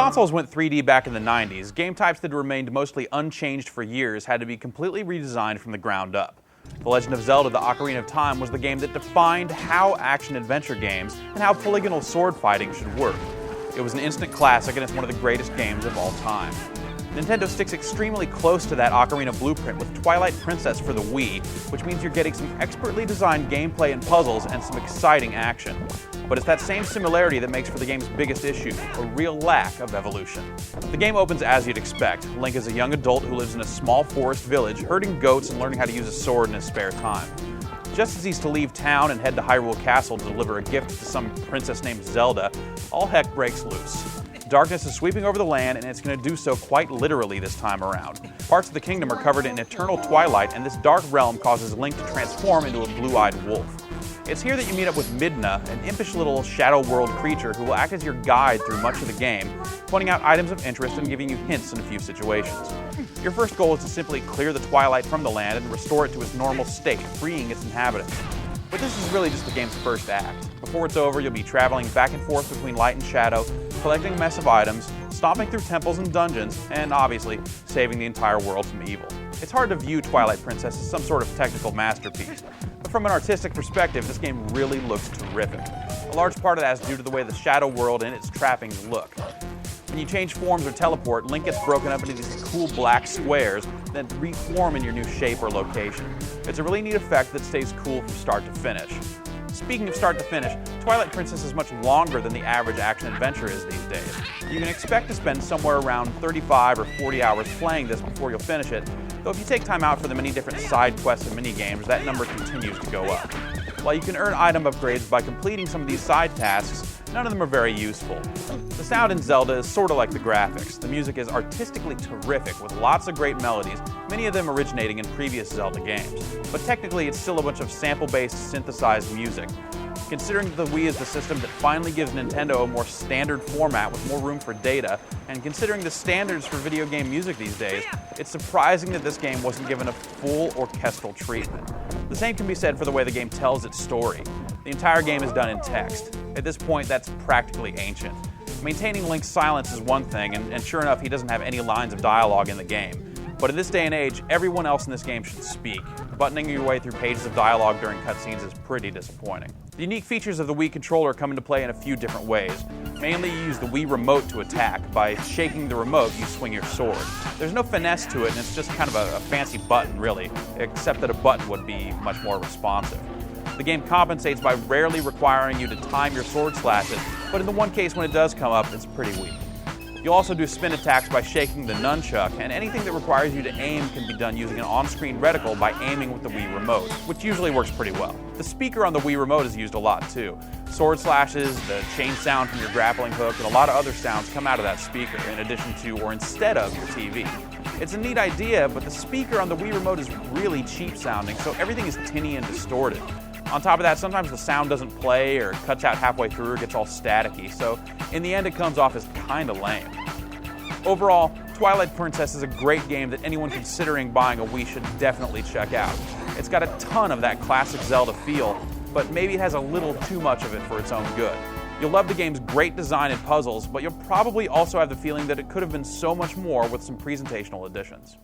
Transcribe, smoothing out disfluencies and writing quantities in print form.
consoles went 3D back in the 90s, game types that remained mostly unchanged for years had to be completely redesigned from the ground up. The Legend of Zelda: The Ocarina of Time was the game that defined how action-adventure games and how polygonal sword fighting should work. It was an instant classic and it's one of the greatest games of all time. Nintendo sticks extremely close to that Ocarina blueprint with Twilight Princess for the Wii, which means you're getting some expertly designed gameplay and puzzles and some exciting action. But it's that same similarity that makes for the game's biggest issue, a real lack of evolution. The game opens as you'd expect. Link is a young adult who lives in a small forest village, herding goats and learning how to use a sword in his spare time. Just as he's to leave town and head to Hyrule Castle to deliver a gift to some princess named Zelda, all heck breaks loose. Darkness is sweeping over the land, and it's going to do so quite literally this time around. Parts of the kingdom are covered in eternal twilight, and this dark realm causes Link to transform into a blue-eyed wolf. It's here that you meet up with Midna, an impish little shadow world creature who will act as your guide through much of the game, pointing out items of interest and giving you hints in a few situations. Your first goal is to simply clear the twilight from the land and restore it to its normal state, freeing its inhabitants. But this is really just the game's first act. Before it's over, you'll be traveling back and forth between light and shadow, collecting a mess of items, stomping through temples and dungeons, and obviously, saving the entire world from evil. It's hard to view Twilight Princess as some sort of technical masterpiece, but from an artistic perspective, this game really looks terrific. A large part of that is due to the way the shadow world and its trappings look. When you change forms or teleport, Link gets broken up into these cool black squares that reform in your new shape or location. It's a really neat effect that stays cool from start to finish. Speaking of start to finish, Twilight Princess is much longer than the average action-adventure is these days. You can expect to spend somewhere around 35 or 40 hours playing this before you'll finish it, though if you take time out for the many different side quests and mini-games, that number continues to go up. While you can earn item upgrades by completing some of these side tasks, none of them are very useful. The sound in Zelda is sort of like the graphics. The music is artistically terrific with lots of great melodies, many of them originating in previous Zelda games. But technically it's still a bunch of sample-based synthesized music. Considering that the Wii is the system that finally gives Nintendo a more standard format with more room for data, and considering the standards for video game music these days, it's surprising that this game wasn't given a full orchestral treatment. The same can be said for the way the game tells its story. The entire game is done in text. At this point, that's practically ancient. Maintaining Link's silence is one thing, and sure enough, he doesn't have any lines of dialogue in the game. But in this day and age, everyone else in this game should speak. Buttoning your way through pages of dialogue during cutscenes is pretty disappointing. The unique features of the Wii controller come into play in a few different ways. Mainly, you use the Wii remote to attack. By shaking the remote, you swing your sword. There's no finesse to it, and it's just kind of a fancy button, really, except that a button would be much more responsive. The game compensates by rarely requiring you to time your sword slashes, but in the one case when it does come up, it's pretty weak. You'll also do spin attacks by shaking the nunchuck, and anything that requires you to aim can be done using an on-screen reticle by aiming with the Wii remote, which usually works pretty well. The speaker on the Wii remote is used a lot too. Sword slashes, the chain sound from your grappling hook, and a lot of other sounds come out of that speaker in addition to or instead of your TV. It's a neat idea, but the speaker on the Wii remote is really cheap sounding, so everything is tinny and distorted. On top of that, sometimes the sound doesn't play or cuts out halfway through or gets all staticky, so in the end it comes off as kinda lame. Overall, Twilight Princess is a great game that anyone considering buying a Wii should definitely check out. It's got a ton of that classic Zelda feel, but maybe it has a little too much of it for its own good. You'll love the game's great design and puzzles, but you'll probably also have the feeling that it could have been so much more with some presentational additions.